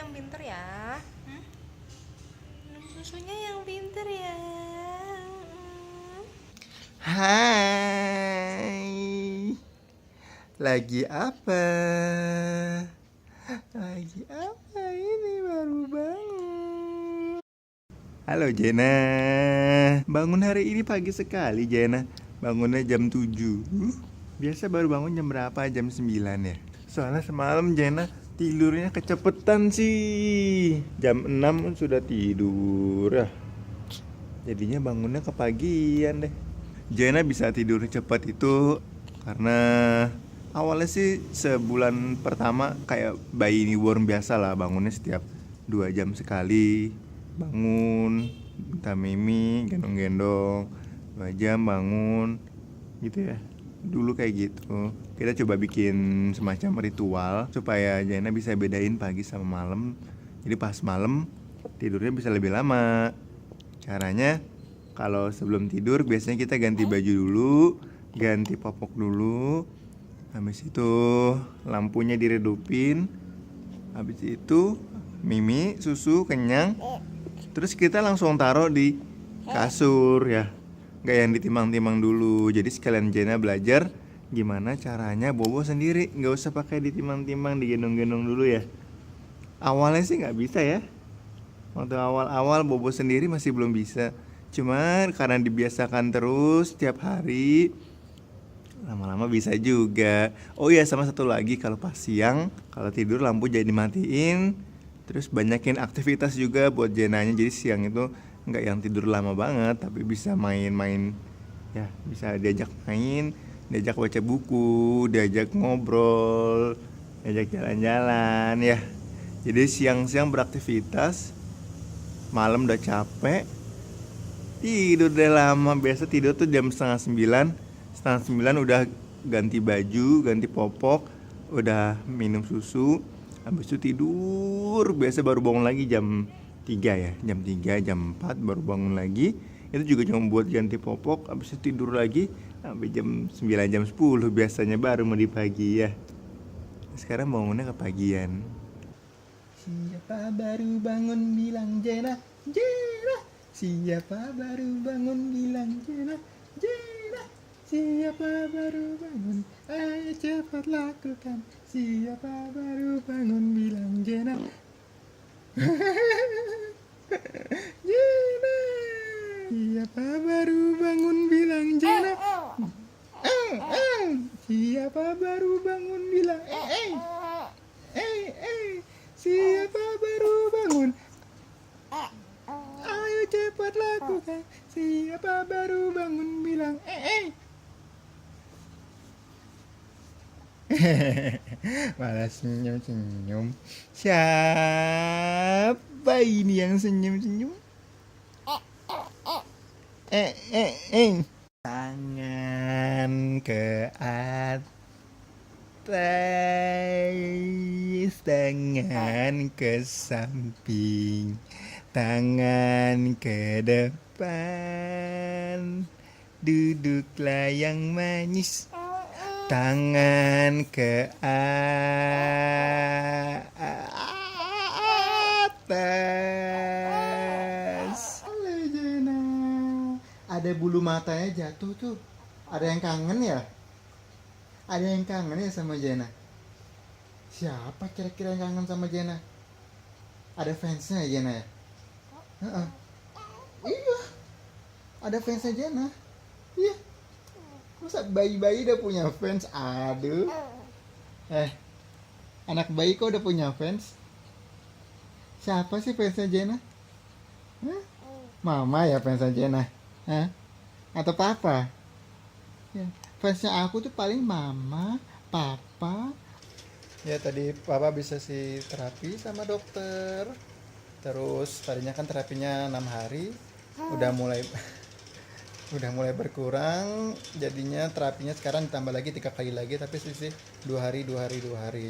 yang pinter ya. Minum susunya yang pinter ya. Hai, lagi apa? Lagi apa ini baru bangun? Halo Jena, bangun hari ini pagi sekali Jena. Bangunnya jam 7. Biasa baru bangun jam berapa? Jam 9 ya. Soalnya semalam Jena tidurnya kecepetan sih. Jam 6 sudah tidur ya. Jadinya bangunnya kepagian deh. Jena bisa tidur cepat itu karena awalnya sih sebulan pertama kayak bayi newborn biasa lah, bangunnya setiap 2 jam sekali bangun, minta mimi, gendong-gendong, 2 jam bangun gitu ya. Dulu kayak gitu. Kita coba bikin semacam ritual supaya Jena bisa bedain pagi sama malam. Jadi pas malam tidurnya bisa lebih lama. Caranya, kalau sebelum tidur biasanya kita ganti baju dulu, ganti popok dulu. Habis itu lampunya diredupin. Habis itu mimi, susu, kenyang. Terus kita langsung taruh di kasur ya. Gak yang ditimang-timang dulu. Jadi sekalian Jena belajar gimana caranya bobo sendiri. Gak usah pakai ditimang-timang, digendong-gendong dulu ya. Awalnya sih gak bisa ya. Waktu awal-awal bobo sendiri masih belum bisa. Cuman karena dibiasakan terus tiap hari, lama-lama bisa juga. Oh iya, sama satu lagi, kalau pas siang, kalau tidur lampu jadi dimatiin. Terus banyakin aktivitas juga buat Jenanya. Jadi siang itu nggak yang tidur lama banget, tapi bisa main-main. Ya, bisa diajak main, diajak baca buku, diajak ngobrol, diajak jalan-jalan ya. Jadi siang-siang beraktivitas, malam udah capek, tidur deh lama. Biasa tidur tuh jam setengah 9. Setengah 9 udah ganti baju, ganti popok, udah minum susu. Habis itu tidur. Biasa baru bangun lagi jam 3 ya. Jam 3, jam 4 baru bangun lagi. Itu juga cuma buat ganti popok. Habis itu tidur lagi sampai jam 9, jam 10 biasanya baru mau di pagi ya. Sekarang bangunnya kepagian. Siapa baru bangun bilang Jena, Jena. Siapa baru bangun bilang Jena, Jena. Siapa baru bangun, ayo cepat lakukan. Siapa baru bangun bilang Jena. Jena. Siapa baru bangun bilang Jena. Siapa baru bangun bilang siapa baru bangun, ayo cepat lakukan. Siapa baru bangun bilang malah senyum-senyum. Siapa ini yang senyum-senyum? Tangan ke atas, tangan ke samping, tangan ke depan. Duduklah yang manis, tangan ke atas. Halo Jena, ada bulu matanya jatuh tuh. Ada yang kangen ya? Ada yang kangen ya sama Jena? Siapa kira-kira yang kangen sama Jena? Ada fansnya ya Jena ya? Iya, ada fansnya Jena. Iya. Masa bayi-bayi udah punya fans? Aduh. Anak bayi kok udah punya fans? Siapa sih fansnya Jena? Mama ya fansnya Jena? Atau papa? Ya. Fansnya aku tuh paling mama, papa. Ya tadi papa bisa sih terapi sama dokter. Terus tadinya kan terapinya 6 hari, udah mulai berkurang. Jadinya terapinya sekarang ditambah lagi 3 kali lagi, tapi sih 2 hari.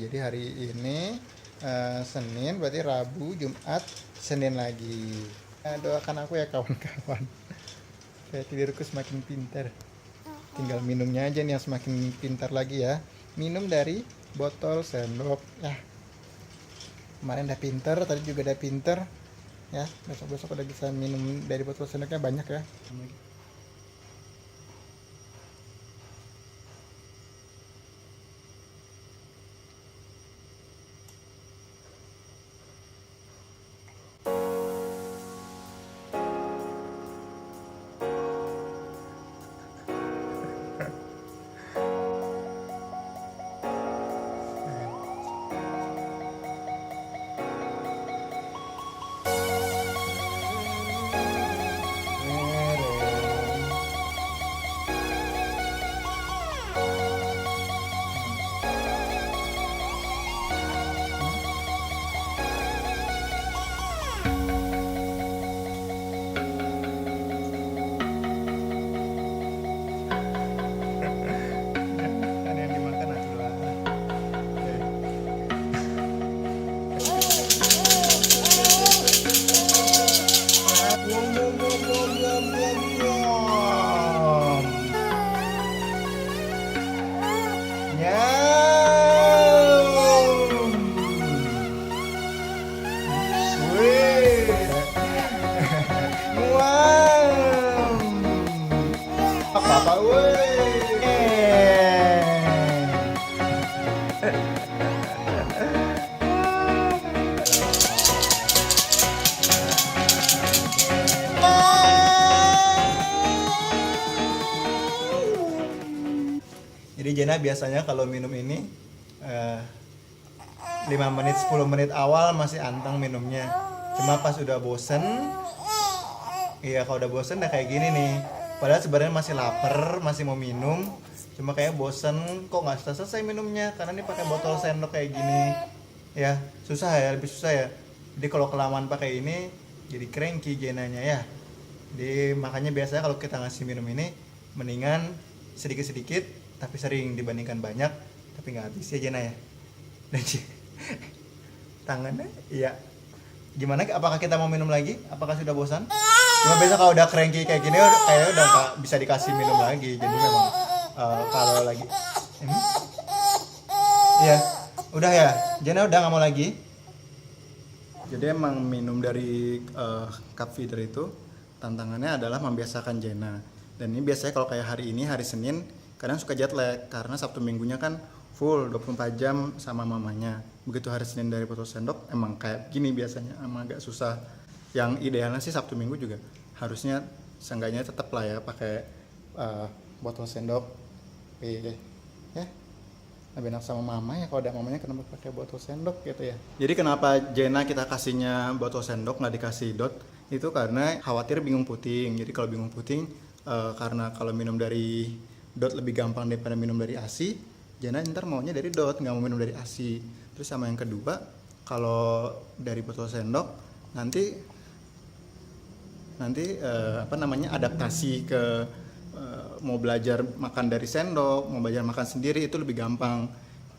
Jadi hari ini Senin, berarti Rabu, Jumat, Senin lagi. Doakan aku ya kawan-kawan, supaya tidurku semakin pintar. Tinggal minumnya aja nih yang semakin pintar lagi ya. Minum dari botol sendok. Kemarin udah pinter, tadi juga udah pinter. Ya, besok-besok udah bisa minum dari botol sendoknya banyak ya. Kan yang dimakan adalah Papa, Jadi Jena biasanya kalau minum ini 5 menit 10 menit awal masih antang minumnya. Cuma pas udah bosen, iya kalau udah bosen udah kayak gini nih. Padahal sebenarnya masih lapar, masih mau minum. Cuma kayak bosen kok nggak selesai minumnya karena ini pakai botol sendok kayak gini. Ya susah ya, lebih susah ya. Jadi kalau kelamaan pakai ini jadi cranky Jenanya ya. Jadi makanya biasanya kalau kita ngasih minum ini mendingan sedikit-sedikit tapi sering dibandingkan banyak tapi nggak habis ya Jena ya. Dan tangannya iya. Gimana, apakah kita mau minum lagi? Apakah sudah bosan? Cuma biasa kalau udah cranky kayak gini kayaknya udah nggak bisa dikasih minum lagi. Jadi memang kalau lagi ini iya udah ya Jena udah nggak mau lagi. Jadi emang minum dari cup feeder itu tantangannya adalah membiasakan Jena. Dan ini biasanya kalau kayak hari ini hari Senin kadang suka jet lag karena Sabtu Minggunya kan full 24 jam sama mamanya. Begitu hari Senin dari botol sendok emang kayak gini biasanya, emang agak susah. Yang idealnya sih Sabtu Minggu juga harusnya seenggaknya tetap lah ya pakai botol sendok. Ya lebih enak sama mama ya, kalau ada mamanya kenapa pakai botol sendok gitu ya. Jadi kenapa Jena kita kasihnya botol sendok nggak dikasih dot, itu karena khawatir bingung puting. Jadi kalau bingung puting karena kalau minum dari dot lebih gampang daripada minum dari ASI, Jena ntar maunya dari dot, nggak mau minum dari ASI. Terus sama yang kedua, kalau dari botol sendok nanti adaptasi ke mau belajar makan dari sendok, mau belajar makan sendiri itu lebih gampang.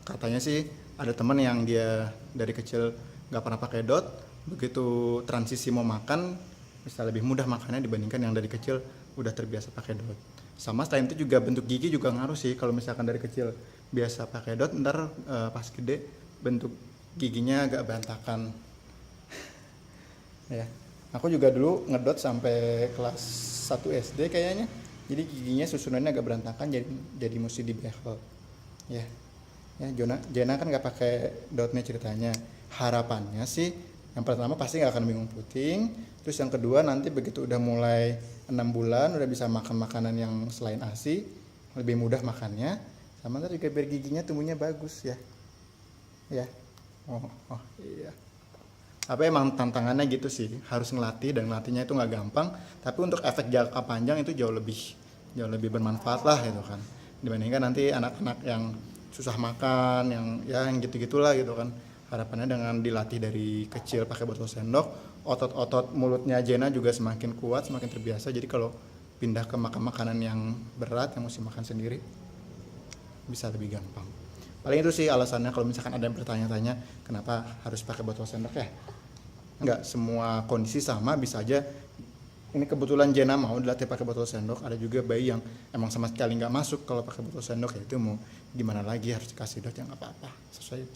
Katanya sih ada teman yang dia dari kecil nggak pernah pakai dot, begitu transisi mau makan bisa lebih mudah makannya dibandingkan yang dari kecil udah terbiasa pakai dot. Sama selain itu juga bentuk gigi juga ngaruh sih. Kalau misalkan dari kecil biasa pakai dot, ntar pas gede bentuk giginya agak berantakan. Ya, aku juga dulu ngedot sampai kelas 1 SD kayaknya. Jadi giginya susunannya agak berantakan, jadi mesti dibehel. Ya, Jena kan nggak pakai dotnya ceritanya. Harapannya sih yang pertama pasti nggak akan bingung puting. Terus yang kedua nanti begitu udah mulai 6 bulan udah bisa makan makanan yang selain ASI, lebih mudah makannya. Sama ntar juga biar giginya tumbuhnya bagus ya. Ya. Oh iya. Tapi emang tantangannya gitu sih, harus ngelatih dan ngelatihnya itu nggak gampang. Tapi untuk efek jangka panjang itu jauh lebih bermanfaat lah gitu kan. Dibandingkan nanti anak-anak yang susah makan, yang gitu-gitulah gitu kan. Harapannya dengan dilatih dari kecil pakai botol sendok, otot-otot mulutnya Jena juga semakin kuat, semakin terbiasa. Jadi kalau pindah ke makan makanan yang berat, yang mesti makan sendiri, bisa lebih gampang. Paling itu sih alasannya kalau misalkan ada yang bertanya-tanya kenapa harus pakai botol sendok ya. Nggak semua kondisi sama, bisa aja ini kebetulan Jena mau dilatih pakai botol sendok. Ada juga bayi yang emang sama sekali nggak masuk kalau pakai botol sendok, ya itu mau gimana lagi, harus dikasih dot yang apa-apa,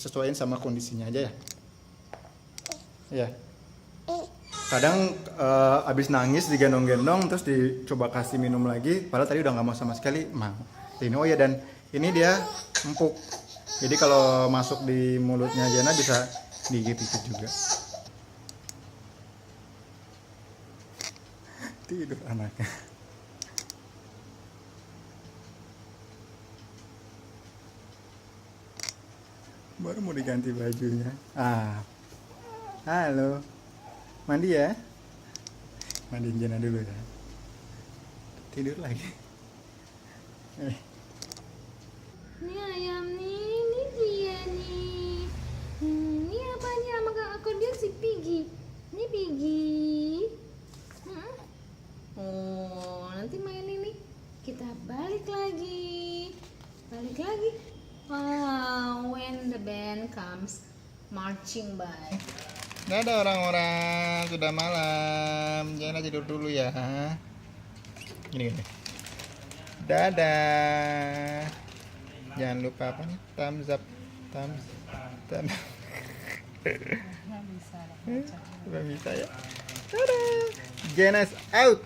sesuaiin sama kondisinya aja ya. Ya. Kadang abis nangis digendong-gendong terus dicoba kasih minum lagi, padahal tadi udah nggak mau sama sekali, mau. Ini oh ya, dan ini dia empuk. Jadi kalau masuk di mulutnya Jana bisa digigit itu juga. Tidur anaknya. Baru mau diganti bajunya. Halo. Mandi ya? Mandiin Jana dulu ya. Tidur lagi. Ini ayam nih, ini dia nih. Ini apanya sama Kak akordeon si Piggy. Ini Piggy. Oh, nanti main ini. Kita balik lagi. Balik lagi. Wow, when the band comes marching by. Dadah orang-orang, sudah malam. Jana tidur dulu ya. Gini. Dadah. Jangan lupa apa nih? Thumbs up. Thumbs. Nggak bisa ya. Dadah. Jana's out.